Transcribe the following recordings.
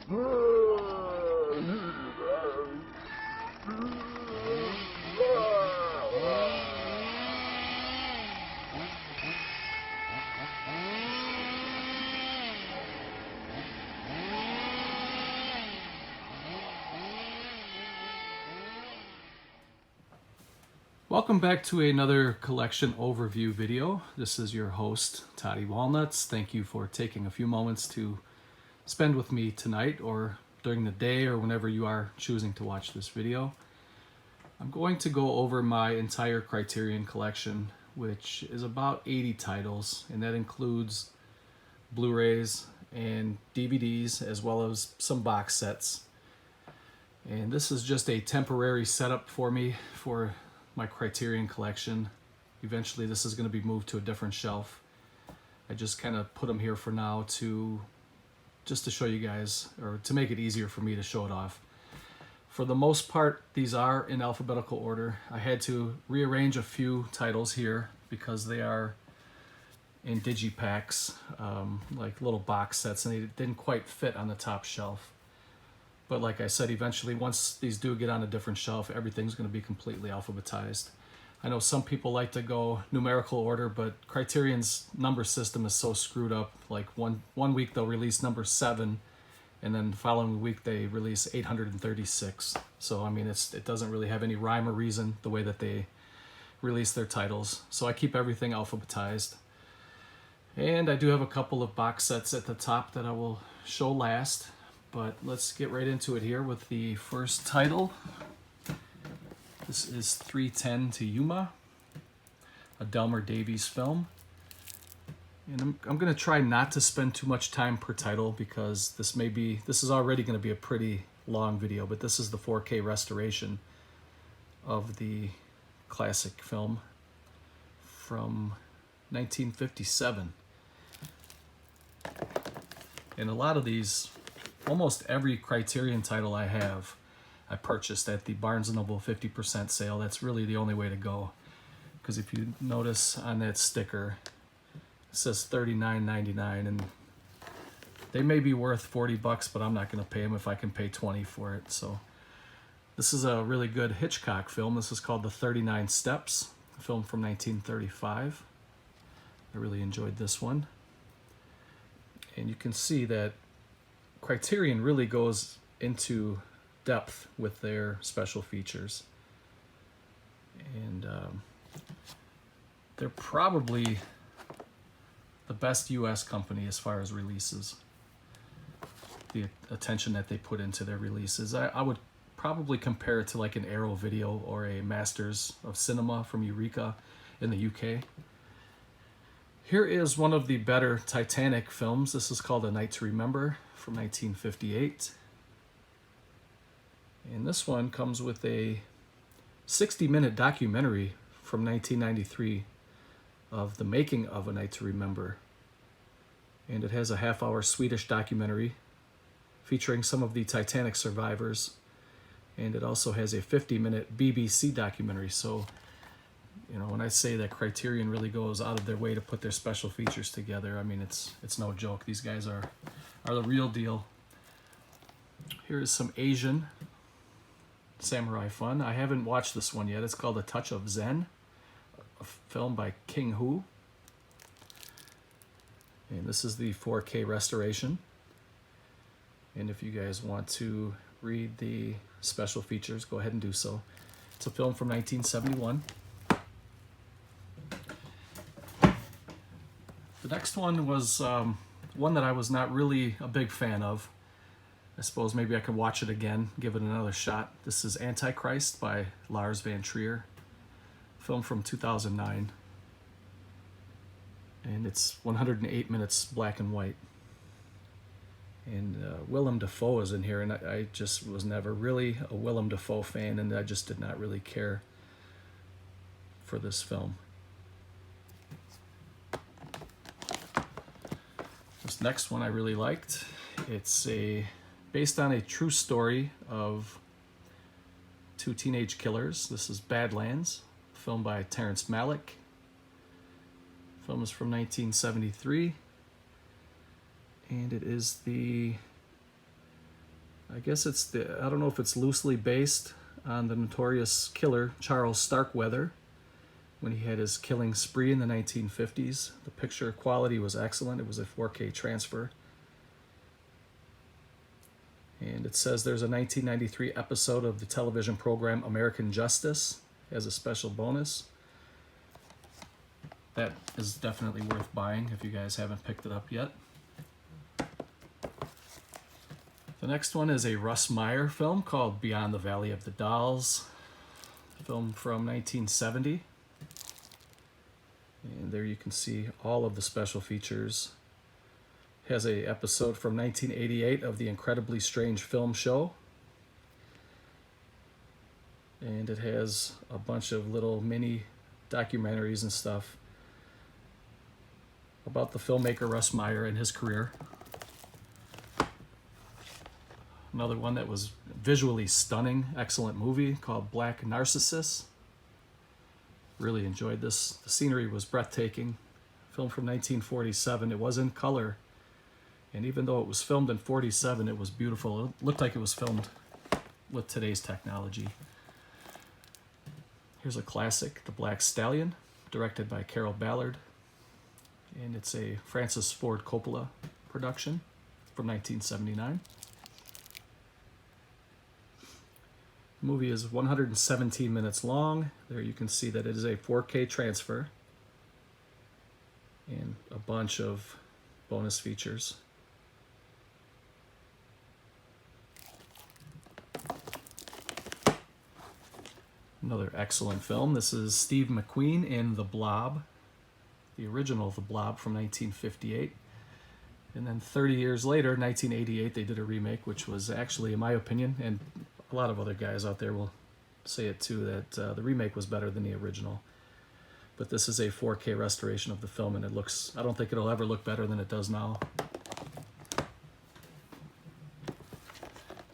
Welcome back to another collection overview video. This is your host, Toddy Walnuts. Thank you for taking a few moments to spend with me tonight or during the day or whenever you are choosing to watch this video. I'm going to go over my entire Criterion collection, which is about 80 titles, and that includes Blu-rays and DVDs as well as some box sets. And this is just a temporary setup for me for my Criterion collection. Eventually this is going to be moved to a different shelf. I just kind of put them here for now just to show you guys, or to make it easier for me to show it off. For the most part, these are in alphabetical order. I had to rearrange a few titles here because they are in Digipacks, like little box sets, and they didn't quite fit on the top shelf. But like I said, eventually, once these do get on a different shelf, everything's going to be completely alphabetized. I know some people like to go numerical order, but Criterion's number system is so screwed up. Like one week they'll release number 7, and then the following week they release 836. So I mean, it doesn't really have any rhyme or reason the way that they release their titles. So I keep everything alphabetized. And I do have a couple of box sets at the top that I will show last. But let's get right into it here with the first title. This is 3:10 to Yuma, a Delmer Davies film. And I'm going to try not to spend too much time per title because this is already going to be a pretty long video, but this is the 4K restoration of the classic film from 1957. And a lot of these, almost every Criterion title I have, I purchased at the Barnes & Noble 50% sale. That's really the only way to go. Because if you notice on that sticker, it says $39.99, and they may be worth 40 bucks, but I'm not going to pay them if I can pay 20 for it. So this is a really good Hitchcock film. This is called The 39 Steps, a film from 1935. I really enjoyed this one. And you can see that Criterion really goes into depth with their special features. And they're probably the best US company as far as releases. The attention that they put into their releases. I would probably compare it to like an Arrow Video or a Masters of Cinema from Eureka in the UK. Here is one of the better Titanic films. This is called A Night to Remember from 1958. And this one comes with a 60-minute documentary from 1993 of the making of A Night to Remember. And it has a half-hour Swedish documentary featuring some of the Titanic survivors. And it also has a 50-minute BBC documentary. So, you know, when I say that Criterion really goes out of their way to put their special features together, I mean, it's no joke. These guys are the real deal. Here is some Asian samurai fun. I haven't watched this one yet. It's called A Touch of Zen, a film by King Hu. And this is the 4K restoration. And if you guys want to read the special features, go ahead and do so. It's a film from 1971. The next one was one that I was not really a big fan of. I suppose maybe I could watch it again, give it another shot. This is Antichrist by Lars van Trier, film from 2009. And it's 108 minutes black and white. And Willem Dafoe is in here, and I just was never really a Willem Dafoe fan, and I just did not really care for this film. This next one I really liked. It's based on a true story of 2 teenage killers. This is Badlands, a film by Terrence Malick. The film is from 1973. And it is the I guess I don't know if it's loosely based on the notorious killer Charles Starkweather when he had his killing spree in the 1950s. The picture quality was excellent. It was a 4K transfer. And it says there's a 1993 episode of the television program American Justice as a special bonus. That is definitely worth buying if you guys haven't picked it up yet. The next one is a Russ Meyer film called Beyond the Valley of the Dolls, a film from 1970. And there you can see all of the special features. It has an episode from 1988 of the Incredibly Strange Film Show. And it has a bunch of little mini documentaries and stuff about the filmmaker Russ Meyer and his career. Another one that was visually stunning, excellent movie called Black Narcissus. Really enjoyed this. The scenery was breathtaking. Film from 1947. It was in color. And even though it was filmed in 47, it was beautiful. It looked like it was filmed with today's technology. Here's a classic, The Black Stallion, directed by Carol Ballard. And it's a Francis Ford Coppola production from 1979. The movie is 117 minutes long. There you can see that it is a 4K transfer and a bunch of bonus features. Another excellent film. This is Steve McQueen in The Blob, the original The Blob from 1958. And then 30 years later, 1988, they did a remake, which was actually, in my opinion, and a lot of other guys out there will say it too, that the remake was better than the original. But this is a 4K restoration of the film, and it looks, I don't think it'll ever look better than it does now.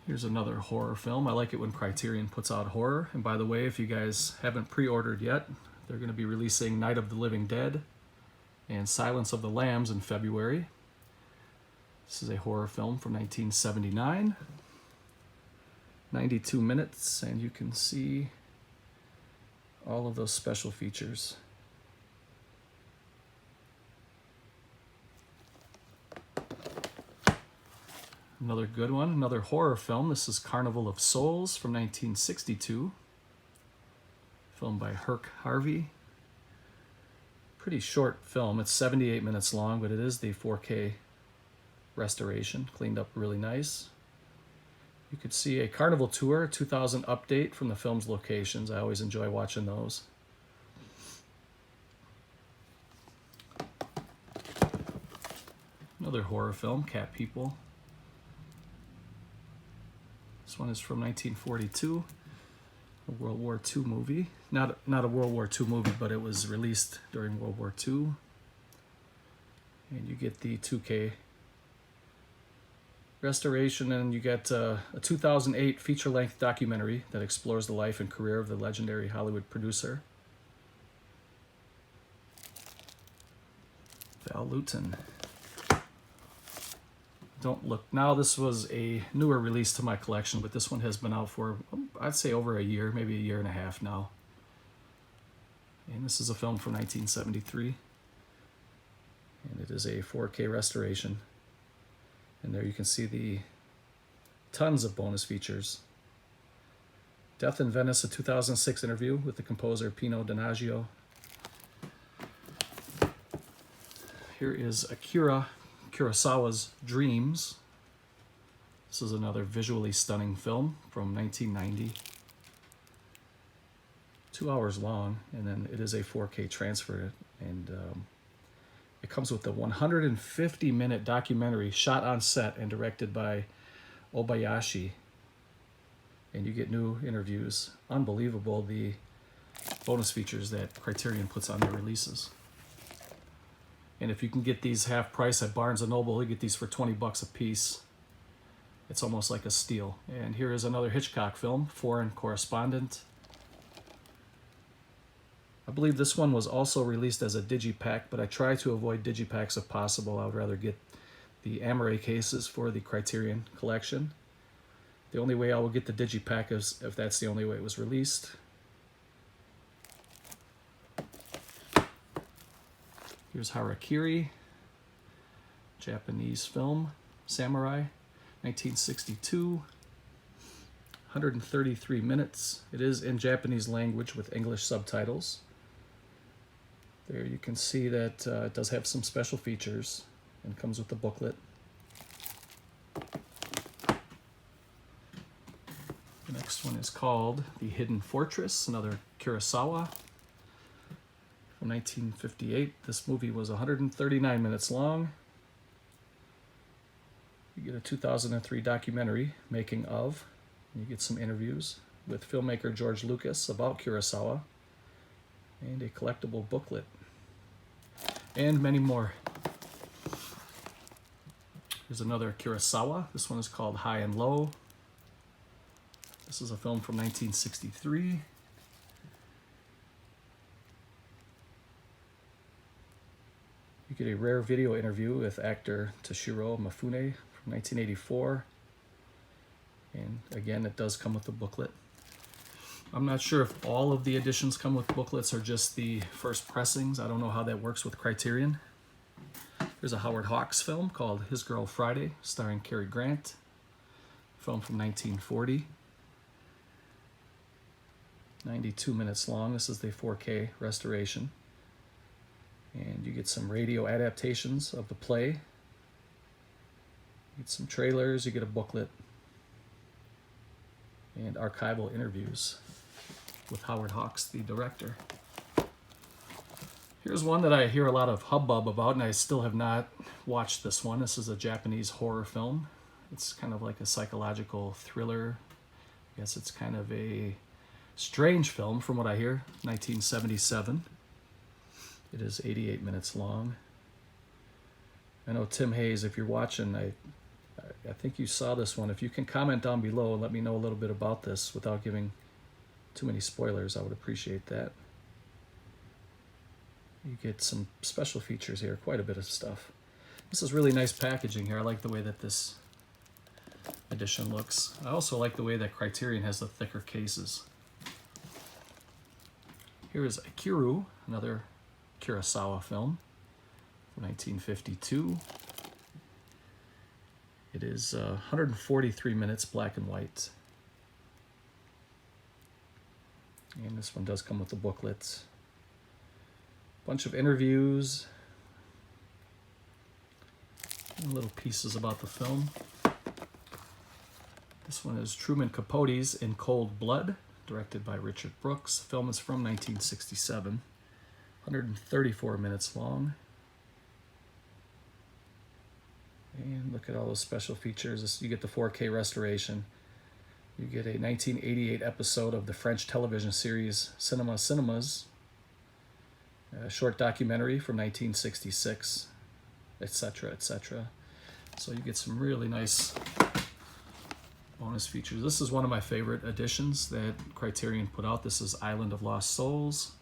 Here's another horror film. I like it when Criterion puts out horror. And by the way, if you guys haven't pre-ordered yet, they're going to be releasing Night of the Living Dead and Silence of the Lambs in February. This is a horror film from 1979. 92 minutes, and you can see all of those special features. Another good one, another horror film. This is Carnival of Souls from 1962. Filmed by Herc Harvey. Pretty short film. It's 78 minutes long, but it is the 4K restoration. Cleaned up really nice. You could see a Carnival Tour 2000 update from the film's locations. I always enjoy watching those. Another horror film, Cat People. This one is from 1942, a World War II movie. Not a World War II movie, but it was released during World War II. And you get the 2K restoration, and you get a 2008 feature-length documentary that explores the life and career of the legendary Hollywood producer Val Lewton. Don't look now, this was a newer release to my collection, but this one has been out for, I'd say, over a year, maybe a year and a half now. And this is a film from 1973, and it is a 4K restoration. And there you can see the tons of bonus features. Death in Venice, a 2006 interview with the composer Pino Donaggio. Here is Akira Kurosawa's Dreams. This is another visually stunning film from 1990. 2 hours long, and then it is a 4K transfer, and it comes with a 150-minute documentary shot on set and directed by Obayashi. And you get new interviews. Unbelievable, the bonus features that Criterion puts on their releases. And if you can get these half price at Barnes & Noble, you get these for 20 bucks a piece. It's almost like a steal. And here is another Hitchcock film, Foreign Correspondent. I believe this one was also released as a Digipack, but I try to avoid Digipacks if possible. I would rather get the Amore cases for the Criterion collection. The only way I will get the Digipack is if that's the only way it was released. Here's Harakiri, Japanese film, samurai, 1962, 133 minutes. It is in Japanese language with English subtitles. There you can see that it does have some special features and comes with the booklet. The next one is called The Hidden Fortress, another Kurosawa from 1958. This movie was 139 minutes long. You get a 2003 documentary, Making of. You get some interviews with filmmaker George Lucas about Kurosawa and a collectible booklet and many more. Here's another Kurosawa. This one is called High and Low. This is a film from 1963. You get a rare video interview with actor Toshiro Mifune from 1984. And again, it does come with a booklet. I'm not sure if all of the editions come with booklets or just the first pressings. I don't know how that works with Criterion. There's a Howard Hawks film called His Girl Friday, starring Cary Grant. Film from 1940. 92 minutes long. This is the 4K restoration. And you get some radio adaptations of the play. You get some trailers, you get a booklet, and archival interviews with Howard Hawks, the director. Here's one that I hear a lot of hubbub about, and I still have not watched this one. This is a Japanese horror film. It's kind of like a psychological thriller. I guess it's kind of a strange film from what I hear. 1977. It is 88 minutes long. I know Tim Hayes, if you're watching, I think you saw this one. If you can comment down below and let me know a little bit about this without giving too many spoilers, I would appreciate that. You get some special features here, quite a bit of stuff. This is really nice packaging here. I like the way that this edition looks. I also like the way that Criterion has the thicker cases. Here is IKIRU, another Kurosawa film from 1952. It is 143 minutes, black and white. And this one does come with the booklet. Bunch of interviews. And little pieces about the film. This one is Truman Capote's In Cold Blood, directed by Richard Brooks. The film is from 1967. 134 minutes long. And look at all those special features. You get the 4K restoration. You get a 1988 episode of the French television series Cinemas, a short documentary from 1966, etc., etc. So you get some really nice bonus features. This is one of my favorite editions that Criterion put out. This is Island of Lost Souls,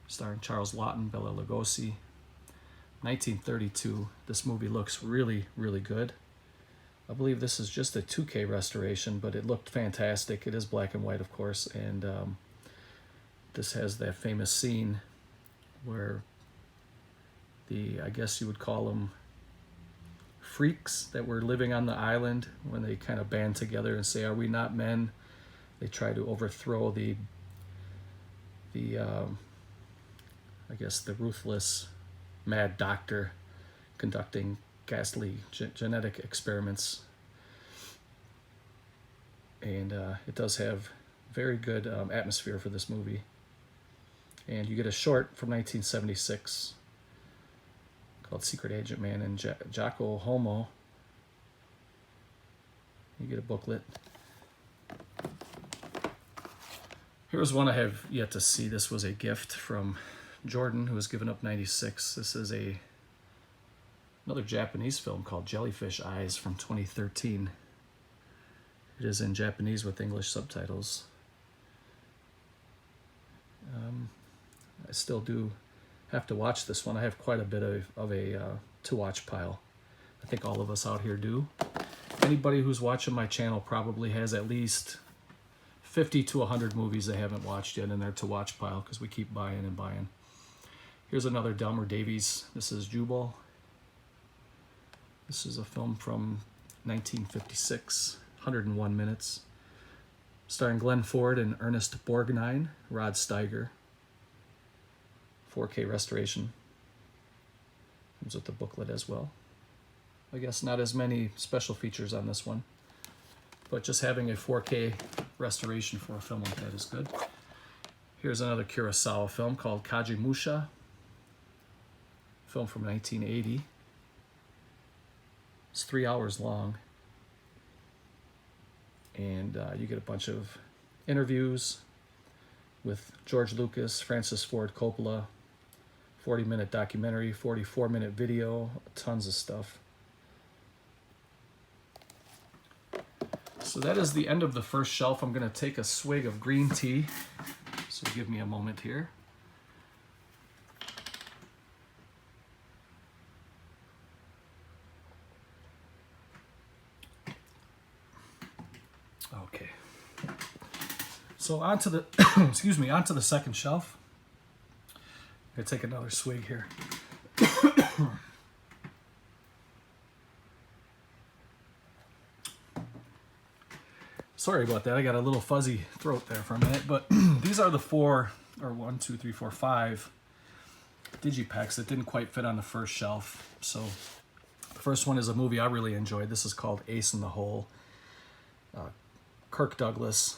starring Charles Laughton, Bela Lugosi. 1932. This movie looks really, really good. I believe this is just a 2K restoration, but it looked fantastic. It is black and white, of course, and this has that famous scene where I guess you would call them freaks that were living on the island, when they kind of band together and say, "Are we not men?" They try to overthrow the I guess the ruthless mad doctor conducting ghastly genetic experiments. And it does have very good atmosphere for this movie. And you get a short from 1976 called Secret Agent Man and Jocko Homo. You get a booklet. Here's one I have yet to see. This was a gift from Jordan, who was given up 96. This is another Japanese film called Jellyfish Eyes from 2013. It is in Japanese with English subtitles. I still do have to watch this one. I have quite a bit of a to-watch pile. I think all of us out here do. Anybody who's watching my channel probably has at least 50 to 100 movies they haven't watched yet in their to watch pile, because we keep buying and buying. Here's another Delmer Davies. This is Jubal. This is a film from 1956, 101 minutes. Starring Glenn Ford and Ernest Borgnine, Rod Steiger. 4K restoration. Comes with the booklet as well. I guess not as many special features on this one, but just having a 4K restoration for a film like that is good. Here's another Kurosawa film called Kajimusha, film from 1980. It's 3 hours long, and you get a bunch of interviews with George Lucas, Francis Ford Coppola, 40-minute documentary, 44-minute video, tons of stuff. So that is the end of the first shelf. I'm going to take a swig of green tea, so give me a moment here. Okay. So onto the excuse me, onto the second shelf. I'm going to take another swig here. Sorry about that. I got a little fuzzy throat there for a minute, but these are the 5 Digipacks that didn't quite fit on the first shelf. So the first one is a movie I really enjoyed. This is called Ace in the Hole. Kirk Douglas.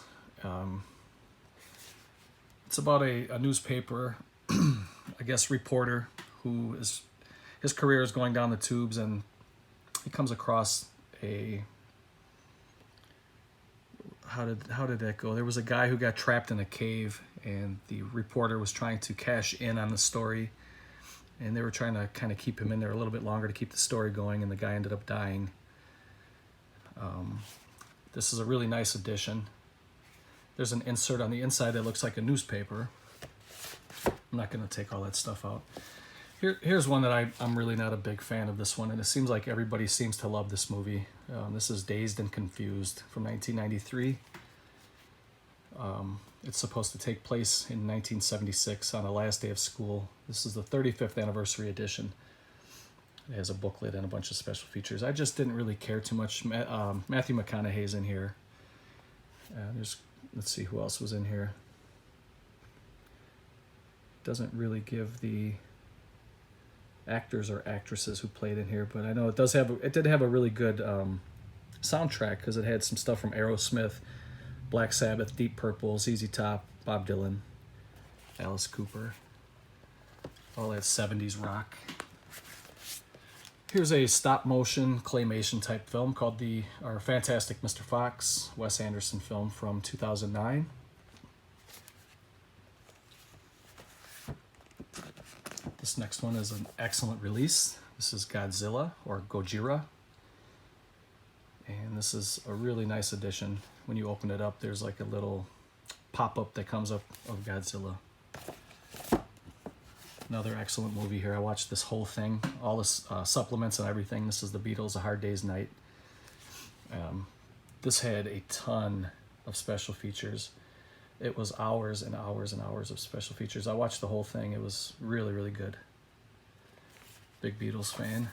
It's about a newspaper, I guess, reporter who is, his career is going down the tubes, and he comes across a, how did that go? There was a guy who got trapped in a cave, and the reporter was trying to cash in on the story, and they were trying to kind of keep him in there a little bit longer to keep the story going, and the guy ended up dying. This is a really nice edition. There's an insert on the inside that looks like a newspaper. I'm not going to take all that stuff out. Here's one that I'm really not a big fan of, this one, and it seems like everybody seems to love this movie. This is Dazed and Confused from 1993. It's supposed to take place in 1976 on the last day of school. This is the 35th anniversary edition. It has a booklet and a bunch of special features. I just didn't really care too much. Matthew McConaughey's in here. Let's see who else was in here. Doesn't really give the actors or actresses who played in here, but I know it did have a really good soundtrack, because it had some stuff from Aerosmith, Black Sabbath, Deep Purple, ZZ Top, Bob Dylan, Alice Cooper, all that 70s rock. Here's a stop-motion claymation type film called our Fantastic Mr. Fox, Wes Anderson film from 2009. This next one is an excellent release. This is Godzilla, or Gojira. And this is a really nice edition. When you open it up, there's like a little pop-up that comes up of Godzilla. Another excellent movie here. I watched this whole thing, all the supplements and everything. This is The Beatles, A Hard Day's Night. This had a ton of special features. It was hours and hours and hours of special features. I watched the whole thing. It was really, really good. Big Beatles fan.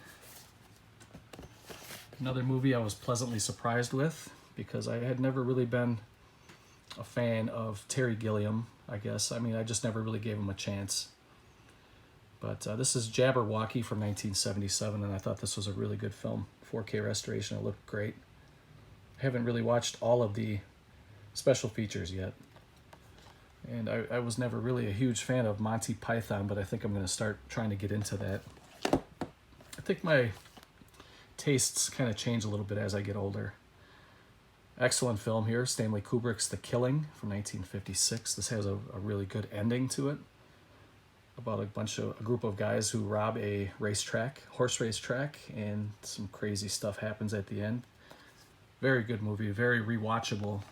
Another movie I was pleasantly surprised with, because I had never really been a fan of Terry Gilliam, I guess. I mean, I just never really gave him a chance. But this is Jabberwocky from 1977, and I thought this was a really good film. 4K restoration, it looked great. I haven't really watched all of the special features yet. And I was never really a huge fan of Monty Python, but I think I'm going to start trying to get into that. I think my tastes kind of change a little bit as I get older. Excellent film here, Stanley Kubrick's The Killing from 1956. This has a really good ending to it, about a group of guys who rob a horse racetrack, and some crazy stuff happens at the end. Very good movie, very rewatchable.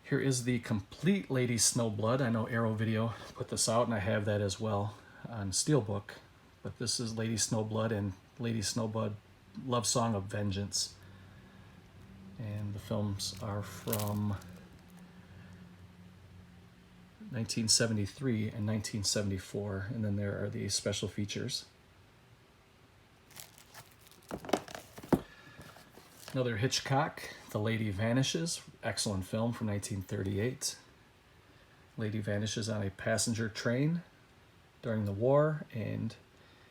Here is the complete Lady Snowblood. I know Arrow Video put this out, and I have that as well on Steelbook. But this is Lady Snowblood and Lady Snowblood love song of vengeance. And the films are from 1973 and 1974, and then there are the special features. Another Hitchcock, The Lady Vanishes, excellent film from 1938. Lady vanishes on a passenger train during the war, and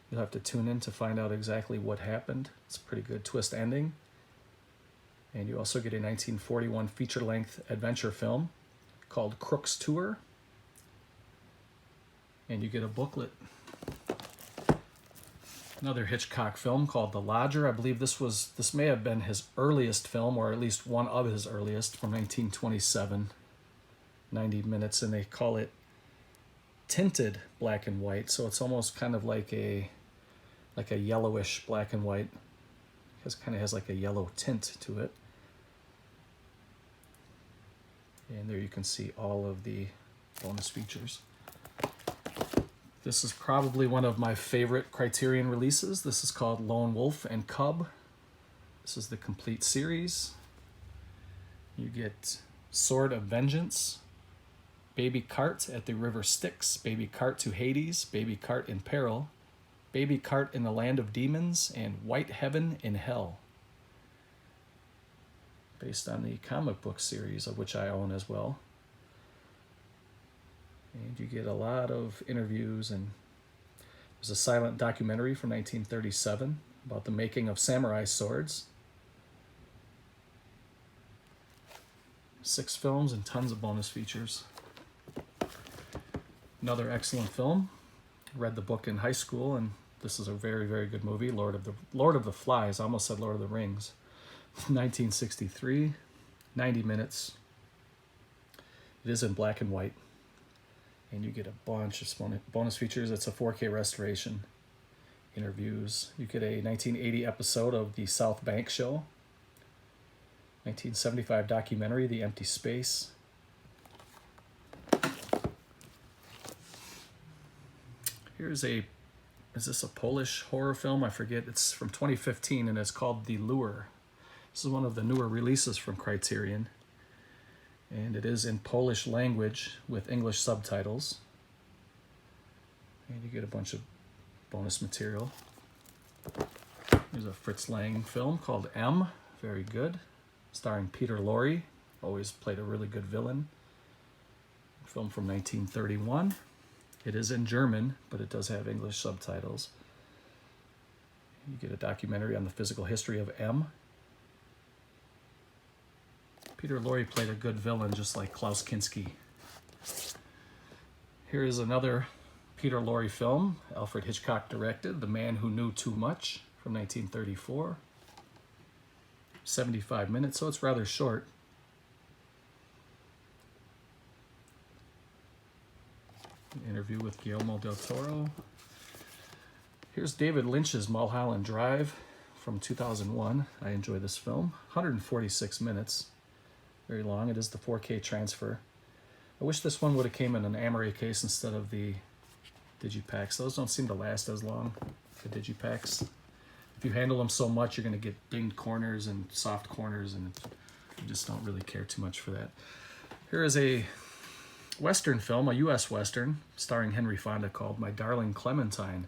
you'll have to tune in to find out exactly what happened. It's a pretty good twist ending. And you also get a 1941 feature-length adventure film called Crook's Tour. And you get a booklet. Another Hitchcock film called The Lodger. I believe this may have been his earliest film, or at least one of his earliest, from 1927. 90 minutes, and they call it tinted black and white, so it's almost kind of like a yellowish black and white. It kind of has like a yellow tint to it. And there you can see all of the bonus features. This is probably one of my favorite Criterion releases. This is called Lone Wolf and Cub. This is the complete series. You get Sword of Vengeance, Baby Cart at the River Styx, Baby Cart to Hades, Baby Cart in Peril, Baby Cart in the Land of Demons, and White Heaven in Hell. Based on the comic book series, of which I own as well. And you get a lot of interviews, and there's a silent documentary from 1937 about the making of samurai swords. 6 films and tons of bonus features. Another excellent film. I read the book in high school, and this is a very, very good movie. Lord of the Flies. I almost said Lord of the Rings. 1963, 90 minutes. It is in black and white, and you get a bunch of bonus features. It's a 4K restoration. Interviews. You get a 1980 episode of the South Bank Show. 1975 documentary, The Empty Space. Is this a Polish horror film? I forget. It's from 2015, and it's called The Lure. This is one of the newer releases from Criterion, and it is in Polish language with English subtitles. And you get a bunch of bonus material. There's a Fritz Lang film called M, very good, starring Peter Lorre, always played a really good villain. Film from 1931. It is in German, but it does have English subtitles. You get a documentary on the physical history of M. Peter Lorre played a good villain, just like Klaus Kinski. Here is another Peter Lorre film, Alfred Hitchcock directed, The Man Who Knew Too Much, from 1934. 75 minutes, so it's rather short. An interview with Guillermo del Toro. Here's David Lynch's Mulholland Drive from 2001. I enjoy this film. 146 minutes. Very long. It is the 4K transfer. I wish this one would have came in an Amaray case instead of the Digipacks. Those don't seem to last as long, the Digipacks. If you handle them so much, you're going to get dinged corners and soft corners, and you just don't really care too much for that. Here is a Western film, a U.S. Western, starring Henry Fonda, called My Darling Clementine,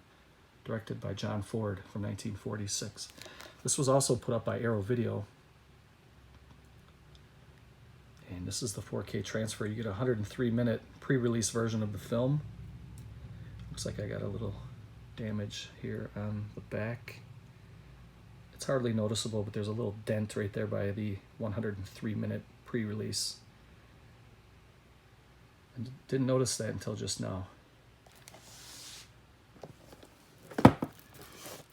directed by John Ford from 1946. This was also put up by Arrow Video. And this is the 4K transfer. You get a 103-minute pre-release version of the film. Looks like I got a little damage here on the back. It's hardly noticeable, but there's a little dent right there by the 103-minute pre-release. I didn't notice that until just now.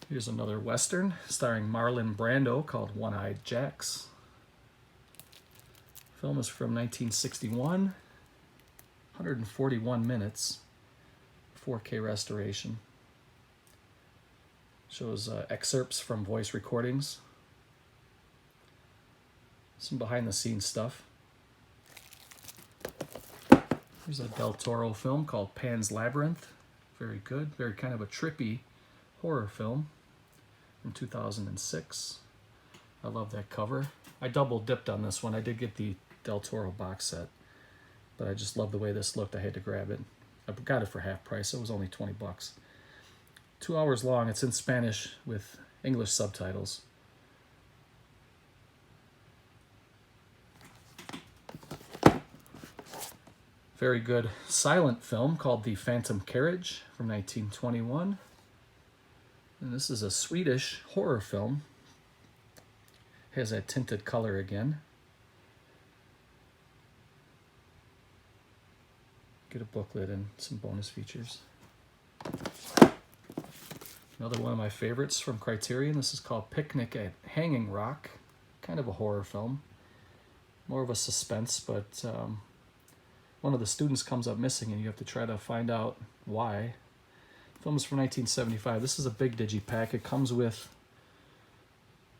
Here's another Western starring Marlon Brando called One-Eyed Jacks. Film is from 1961, 141 minutes, 4K restoration. Shows excerpts from voice recordings, some behind-the-scenes stuff. Here's a Del Toro film called Pan's Labyrinth. Very good, very kind of a trippy horror film. from 2006. I love that cover. I double dipped on this one. I did get the Del Toro box set, but I just love the way this looked. I had to grab it. I got it for half price. It was only 20 bucks. 2 hours long. It's in Spanish with English subtitles. Very good silent film called The Phantom Carriage from 1921. And this is a Swedish horror film. Has that tinted color again. Get a booklet and some bonus features. Another one of my favorites from Criterion. This is called Picnic at Hanging Rock. Kind of a horror film. More of a suspense, but one of the students comes up missing and you have to try to find out why. The film is from 1975. This is a big digipack. It comes with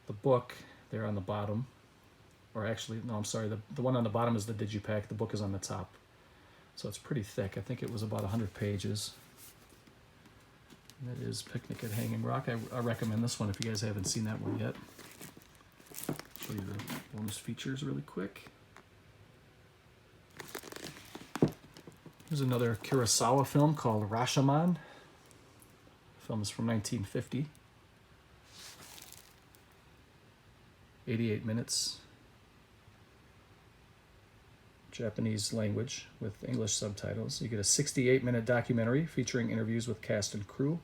the book there on the bottom. Or actually, no, I'm sorry. The one on the bottom is the digipack. The book is on the top. So it's pretty thick. I think it was about 100 pages. And that is Picnic at Hanging Rock. I recommend this one if you guys haven't seen that one yet. Show you the bonus features really quick. Here's another Kurosawa film called Rashomon. The film is from 1950. 88 minutes. Japanese language with English subtitles. You get a 68-minute documentary featuring interviews with cast and crew.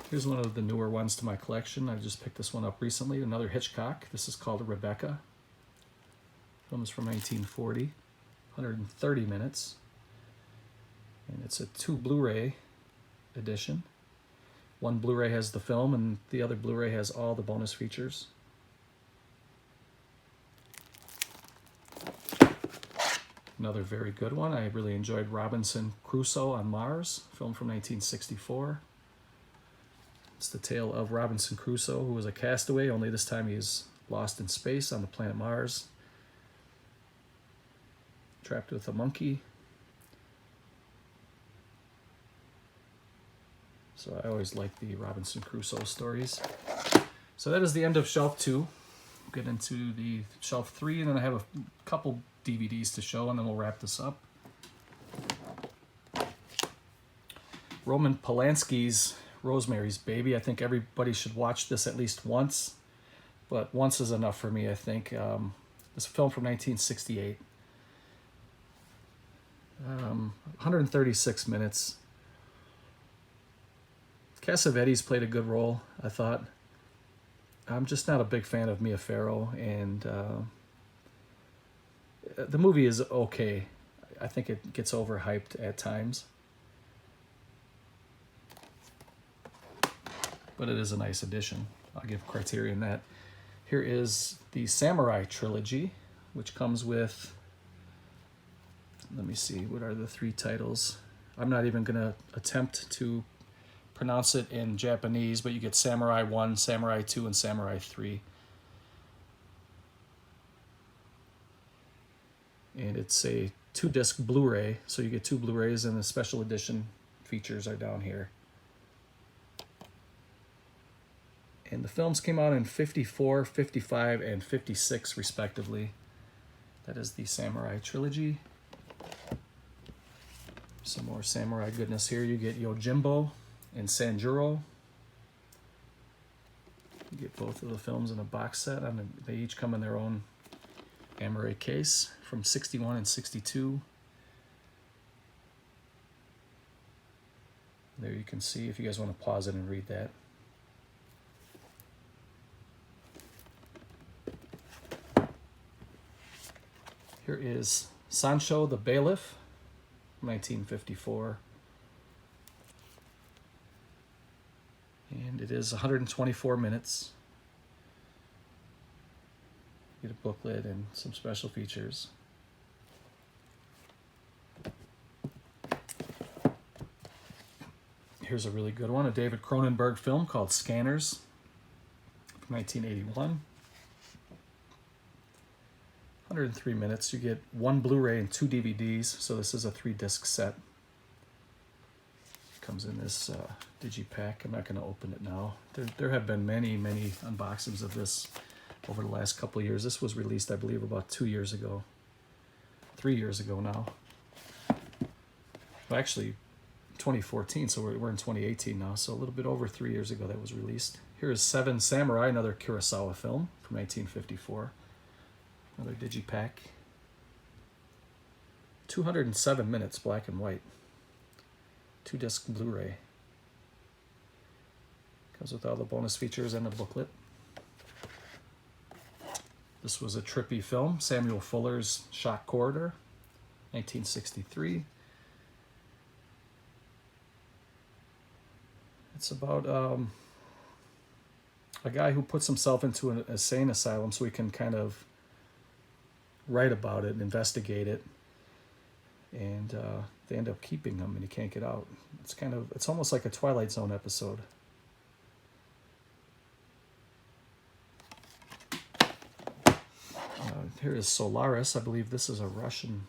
Here's one of the newer ones to my collection. I just picked this one up recently. Another Hitchcock. This is called Rebecca. The film is from 1940. 130 minutes. And it's a 2 Blu-ray edition. One Blu-ray has the film and the other Blu-ray has all the bonus features. Another very good one. I really enjoyed Robinson Crusoe on Mars, film from 1964. It's the tale of Robinson Crusoe, who was a castaway, only this time he's lost in space on the planet Mars. Trapped with a monkey. So I always like the Robinson Crusoe stories. So that is the end of shelf 2. We'll get into the shelf 3, and then I have a couple DVDs to show, and then we'll wrap this up. Roman Polanski's Rosemary's Baby. I think everybody should watch this at least once, but once is enough for me, I think. This film from 1968. 136 minutes. Cassavetes played a good role, I thought. I'm just not a big fan of Mia Farrow, and the movie is okay. I think it gets overhyped at times. But it is a nice addition. I'll give Criterion that. Here is the Samurai Trilogy, which comes with, let me see, what are the 3 titles? I'm not even going to attempt to pronounce it in Japanese, but you get Samurai 1, Samurai 2, and Samurai 3. And it's a 2-disc Blu-ray, so you get 2 Blu-rays, and the special edition features are down here. And the films came out in 54, 55, and 56, respectively. That is the Samurai Trilogy. Some more samurai goodness here. You get Yojimbo and Sanjuro. You get both of the films in a box set. They each come in their own Amaray case from 61 and 62. There you can see, if you guys want to pause it and read that. Here is Sancho the Bailiff, 1954. And it is 124 minutes. You get a booklet and some special features. Here's a really good one, a David Cronenberg film called Scanners, from 1981. 103 minutes. You get 1 Blu-ray and 2 DVDs, so this is a 3-disc set. Comes in this Digipack. I'm not going to open it now. There have been many unboxings of this over the last couple of years. This was released, I believe, about 2 years ago. 3 years ago now. Well, actually, 2014, so we're in 2018 now, so a little bit over 3 years ago that was released. Here is Seven Samurai, another Kurosawa film from 1954. Another Digipack. 207 minutes, black and white. 2-disc Blu-ray. Comes with all the bonus features and a booklet. This was a trippy film, Samuel Fuller's Shock Corridor, 1963. It's about a guy who puts himself into an insane asylum so he can kind of write about it and investigate it. And they end up keeping him and he can't get out. It's almost like a Twilight Zone episode. Here is Solaris. I believe this is a Russian.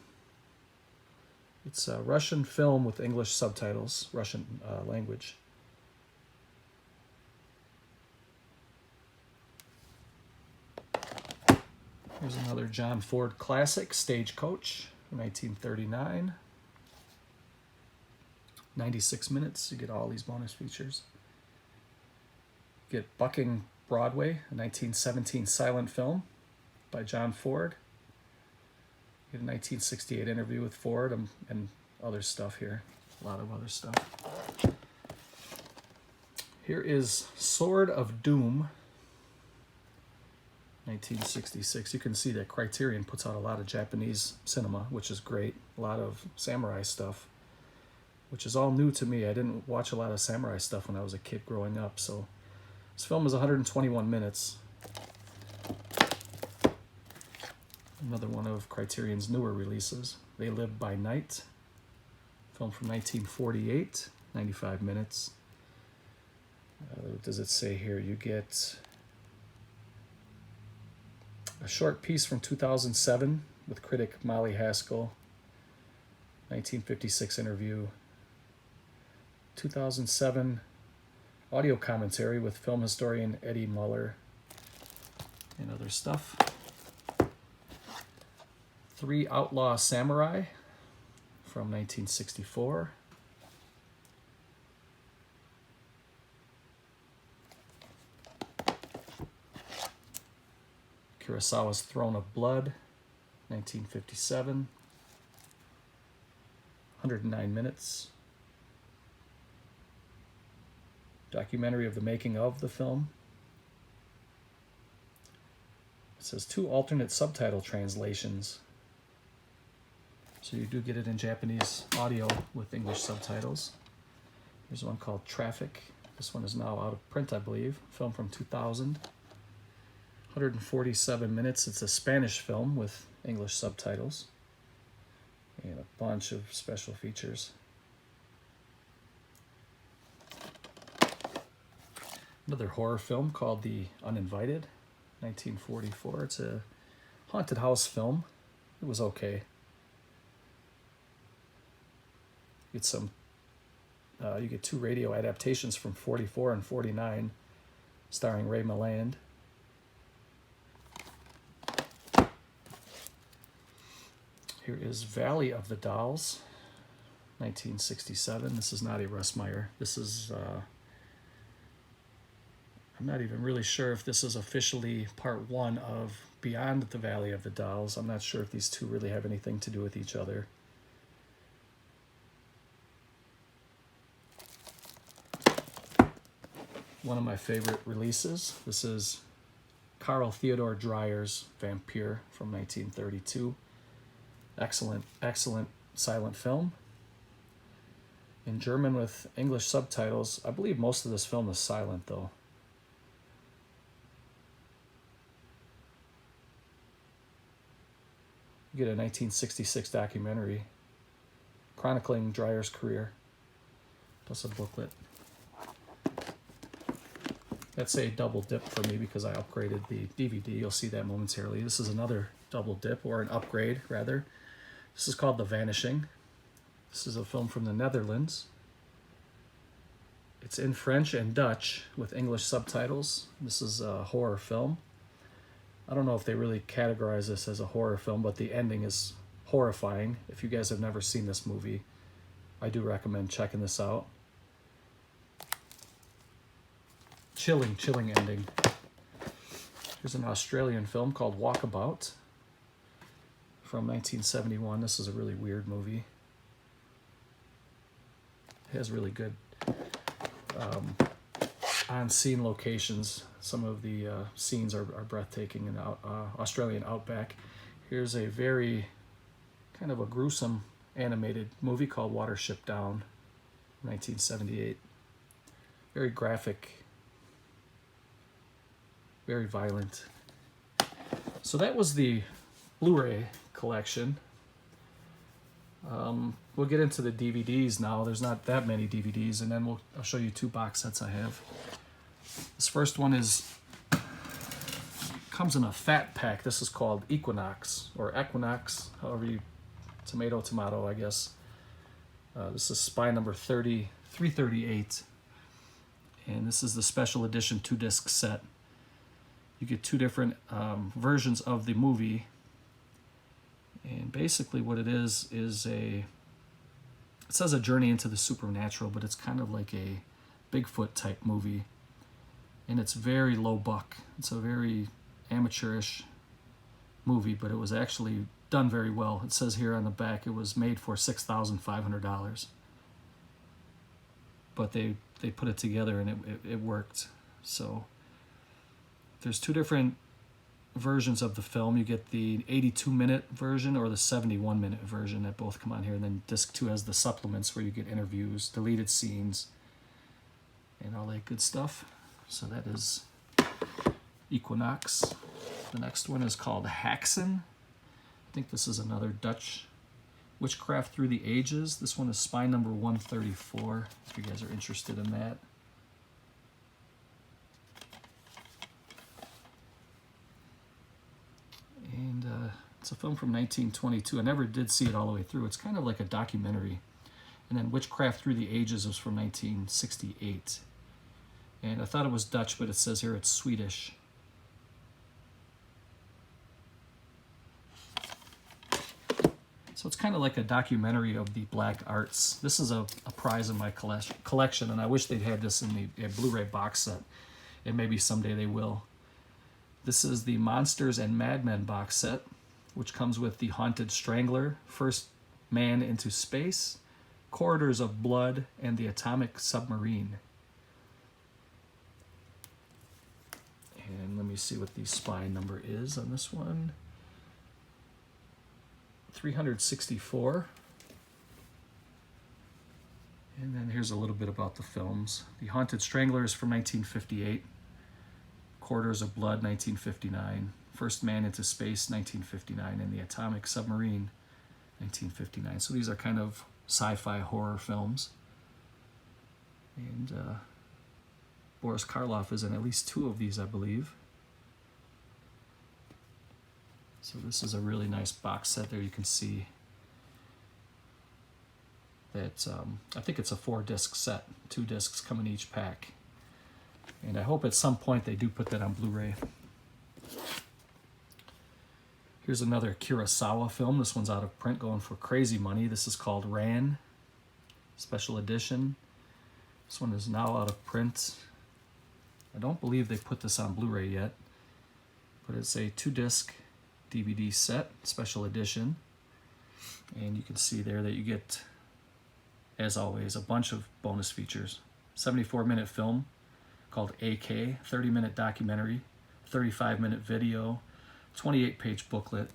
It's a Russian film with English subtitles, Russian language. Here's another John Ford classic, Stagecoach, 1939. 96 minutes. You get all these bonus features. You get Bucking Broadway, a 1917 silent film by John Ford. You get a 1968 interview with Ford and other stuff here. A lot of other stuff. Here is Sword of Doom, 1966. You can see that Criterion puts out a lot of Japanese cinema, which is great. A lot of samurai stuff, which is all new to me. I didn't watch a lot of samurai stuff when I was a kid growing up. So this film is 121 minutes. Another one of Criterion's newer releases. They Live by Night. Film from 1948, 95 minutes. What does it say here? You get a short piece from 2007 with critic Molly Haskell. 1956 interview. 2007 audio commentary with film historian Eddie Muller and other stuff. 3 Outlaw Samurai from 1964. Kurosawa's Throne of Blood, 1957. 109 minutes. Documentary of the making of the film. It says 2 alternate subtitle translations. So you do get it in Japanese audio with English subtitles. There's one called Traffic. This one is now out of print, I believe. Film from 2000. 147 minutes. It's a Spanish film with English subtitles. And a bunch of special features. Another horror film called The Uninvited, 1944. It's a haunted house film. It was okay. You get 2 radio adaptations from 44 and 49, starring Ray Milland. Here is Valley of the Dolls, 1967. This is not a Russ Meyer. This is, I'm not even really sure if this is officially part 1 of Beyond the Valley of the Dolls. I'm not sure if these two really have anything to do with each other. One of my favorite releases. This is Carl Theodor Dreyer's Vampire from 1932. Excellent silent film. In German with English subtitles. I believe most of this film is silent though. You get a 1966 documentary chronicling Dreyer's career, plus a booklet. That's a double dip for me because I upgraded the DVD. You'll see that momentarily. This is another double dip, or an upgrade rather. This is called The Vanishing. This is a film from the Netherlands. It's in French and Dutch with English subtitles. This is a horror film. I don't know if they really categorize this as a horror film, but the ending is horrifying. If you guys have never seen this movie, I do recommend checking this out. Chilling ending. Here's an Australian film called Walkabout from 1971. This is a really weird movie. It has really good on-scene locations. Some of the scenes are breathtaking in the Australian outback. Here's a very kind of a gruesome animated movie called Watership Down, 1978. Very graphic, very violent. So that was the Blu-ray collection. We'll get into the DVDs now. There's not that many DVDs, and then I'll show you 2 box sets I have. This first one comes in a fat pack. This is called Equinox, or Equinox, however you, tomato, I guess. This is spine number 338, and this is the special edition 2-disc set. You get 2 different versions of the movie, and basically what it is it says a journey into the supernatural, but it's kind of like a Bigfoot type movie, and it's very low buck. It's a very amateurish movie, but it was actually done very well. It says here on the back it was made for $6,500, but they put it together and it worked. So there's 2 different versions of the film. You get the 82-minute version or the 71-minute version that both come on here, and then disc 2 has the supplements where you get interviews, deleted scenes, and all that good stuff. So that is Equinox. The next one is called Haxen. I think this is another Dutch Witchcraft Through the Ages. This one is spine number 134, if you guys are interested in that. And it's a film from 1922. I never did see it all the way through. It's kind of like a documentary. And then Witchcraft Through the Ages was from 1968. And I thought it was Dutch, but it says here it's Swedish. So it's kind of like a documentary of the black arts. This is a prize in my collection, and I wish they'd had this in the Blu-ray box set. And maybe someday they will. This is the Monsters and Madmen box set, which comes with The Haunted Strangler, First Man into Space, Corridors of Blood, and The Atomic Submarine. And let me see what the spine number is on this one. 364. And then here's a little bit about the films. The Haunted Strangler is from 1958. Corridors of Blood, 1959. First Man into Space, 1959. And The Atomic Submarine, 1959. So these are kind of sci-fi horror films. And Boris Karloff is in at least 2 of these, I believe. So this is a really nice box set there. You can see that I think it's a 4-disc set. 2 discs come in each pack. And I hope at some point they do put that on Blu-ray. Here's another Kurosawa film. This one's out of print, going for crazy money. This is called Ran, special edition. This one is now out of print. I don't believe they put this on Blu-ray yet, but it's a 2-disc DVD set, special edition. And you can see there that you get, as always, a bunch of bonus features. 74-minute film called AK, 30-minute documentary, 35-minute video, 28-page booklet.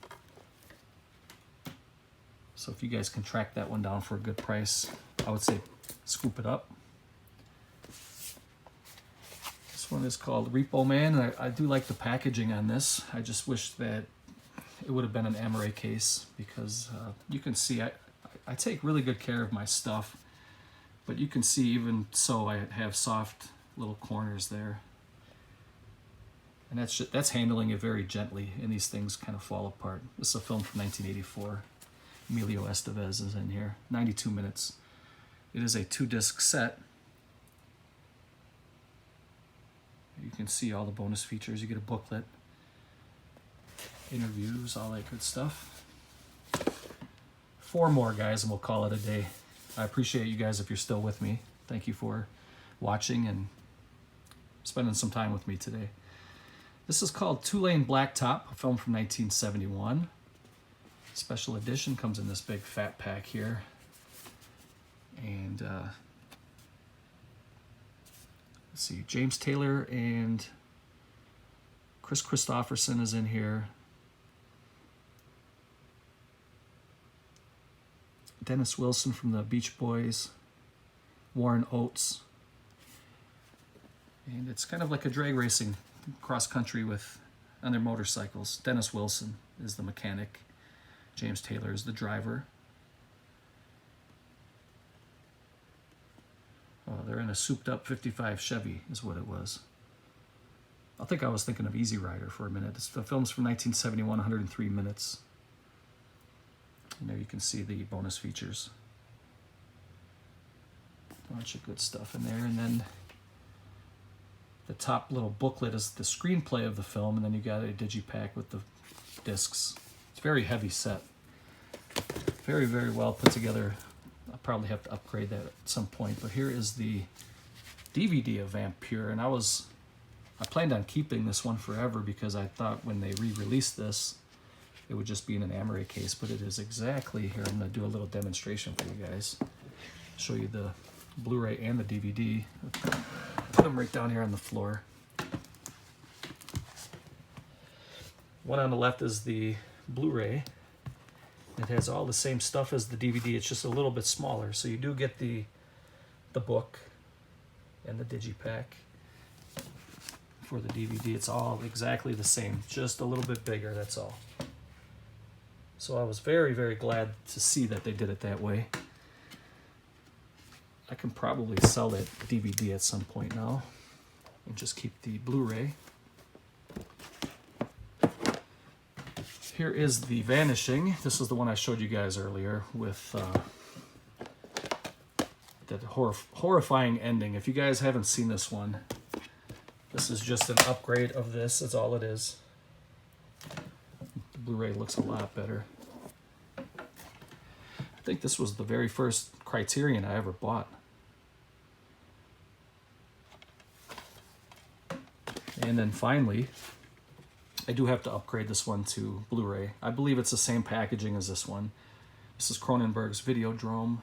So if you guys can track that one down for a good price, I would say scoop it up. This one is called Repo Man, and I do like the packaging on this. I just wish that it would have been an Amaray case, because you can see I take really good care of my stuff, but you can see even so I have soft little corners there. And that's handling it very gently, and these things kind of fall apart. This is a film from 1984. Emilio Estevez is in here. 92 minutes. It is a 2-disc set. you can see all the bonus features. You get a booklet, interviews, all that good stuff. 4 more, guys, and we'll call it a day. I appreciate you guys if you're still with me. Thank you for watching and spending some time with me today. This is called Two-Lane Blacktop, a film from 1971. Special edition, comes in this big fat pack here. And let's see, James Taylor and Chris Christopherson is in here. Dennis Wilson from the Beach Boys, Warren Oates. And it's kind of like a drag racing cross country with on their motorcycles. Dennis Wilson is the mechanic. James Taylor is the driver. They're in a souped up 55 Chevy is what it was. I think I was thinking of Easy Rider for a minute. The film's from 1971, 103 minutes. And there you can see the bonus features. A bunch of good stuff in there. And then the top little booklet is the screenplay of the film, and then you got a digipack with the discs. It's a very heavy set. Very, very well put together. I'll probably have to upgrade that at some point. But here is the DVD of Vampire, and I planned on keeping this one forever because I thought when they re-released this, it would just be in an Amaray case, but it is exactly here. I'm going to do a little demonstration for you guys. Show you the Blu-ray and the DVD. Put them right down here on the floor. One on the left is the Blu-ray. It has all the same stuff as the DVD. It's just a little bit smaller. So you do get the book and the digipack. For the DVD, it's all exactly the same, just a little bit bigger, that's all. So I was very, very glad to see that they did it that way. I can probably sell that DVD at some point now and just keep the Blu-ray. Here is The Vanishing. This is the one I showed you guys earlier with that horrifying ending. If you guys haven't seen this one, this is just an upgrade of this. That's all it is. The Blu-ray looks a lot better. I think this was the very first Criterion I ever bought. And then finally, I do have to upgrade this one to Blu-ray. I believe it's the same packaging as this one. This is Cronenberg's Videodrome.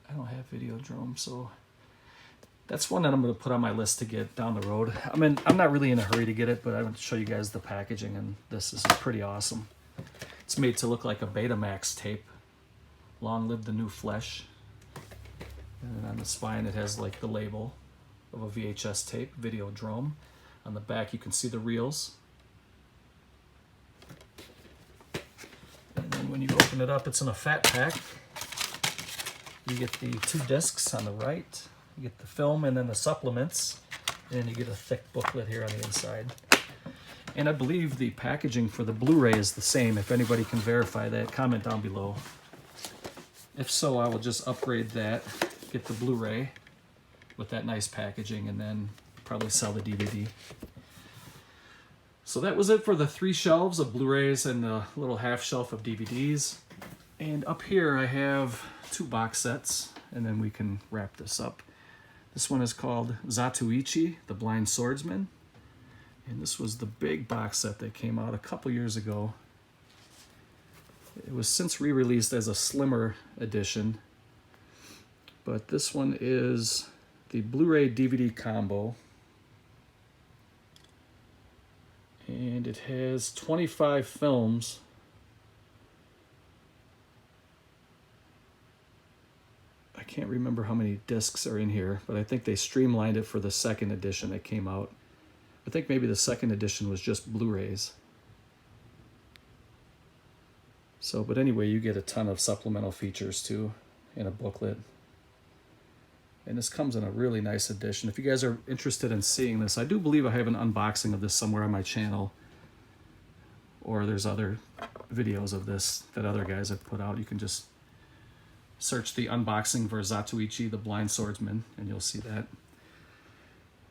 I don't have Videodrome, so that's one that I'm going to put on my list to get down the road. I mean, I'm not really in a hurry to get it, but I want to show you guys the packaging, and this is pretty awesome. It's made to look like a Betamax tape. Long live the new flesh. And then on the spine, it has like the label of a VHS tape, Videodrome. On the back, you can see the reels. And then when you open it up, it's in a fat pack. You get the 2 discs on the right. You get the film and then the supplements. And then you get a thick booklet here on the inside. And I believe the packaging for the Blu-ray is the same. If anybody can verify that, comment down below. If so, I will just upgrade that, get the Blu-ray with that nice packaging, and then probably sell the DVD. So that was it for the 3 shelves of Blu-rays and a little half shelf of DVDs. And up here I have 2 box sets, and then we can wrap this up. This one is called Zatoichi, the Blind Swordsman. And this was the big box set that came out a couple years ago. It was since re-released as a slimmer edition. But this one is the Blu-ray DVD combo. And it has 25 films. I can't remember how many discs are in here, but I think they streamlined it for the second edition that came out. I think maybe the second edition was just Blu-rays. So, but anyway, you get a ton of supplemental features too in a booklet. And this comes in a really nice edition. If you guys are interested in seeing this, I do believe I have an unboxing of this somewhere on my channel. Or there's other videos of this that other guys have put out. You can just search the unboxing for Zatoichi, the Blind Swordsman, and you'll see that.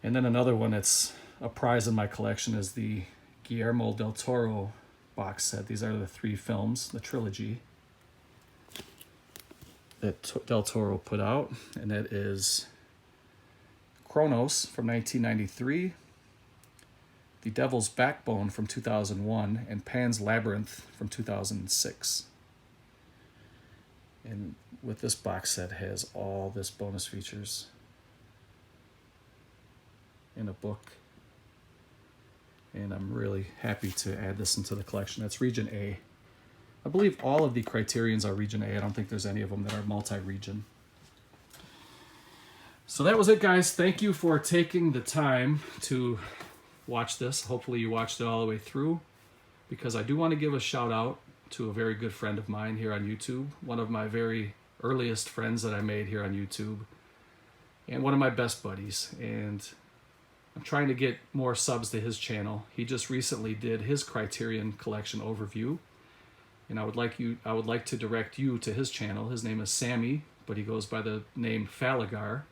And then another one that's a prize in my collection is the Guillermo del Toro box set. These are the 3 films, the trilogy that Del Toro put out, and that is Kronos from 1993, The Devil's Backbone from 2001, and Pan's Labyrinth from 2006. And with this box set has all this bonus features in a book, and I'm really happy to add this into the collection. That's Region A. I believe all of the Criterions are Region A. I don't think there's any of them that are multi-region. So that was it, guys. Thank you for taking the time to watch this. Hopefully you watched it all the way through, because I do want to give a shout out to a very good friend of mine here on YouTube, one of my very earliest friends that I made here on YouTube, and one of my best buddies. And I'm trying to get more subs to his channel. He just recently did his Criterion collection overview, and I would like to direct you to his channel. His name is Sammy, but he goes by the name Falagar.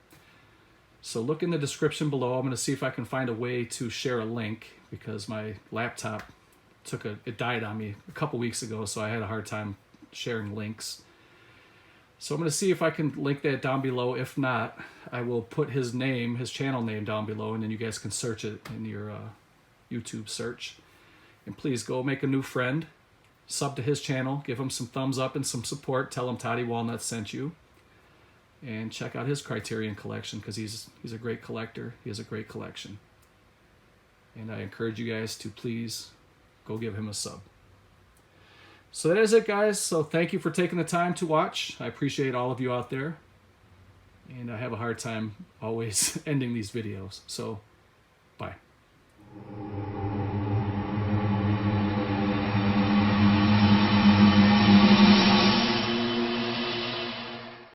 So look in the description below. I'm going to see if I can find a way to share a link, because my laptop it died on me a couple weeks ago, so I had a hard time sharing links. So I'm going to see if I can link that down below. If not, I will put his name, his channel name down below, and then you guys can search it in your YouTube search. And please go make a new friend, sub to his channel, give him some thumbs up and some support, tell him Toddy Walnut sent you, and check out his Criterion collection, because he's a great collector. He has a great collection. And I encourage you guys to please go give him a sub. So that is it, guys. So thank you for taking the time to watch. I appreciate all of you out there. And I have a hard time always ending these videos. So, bye.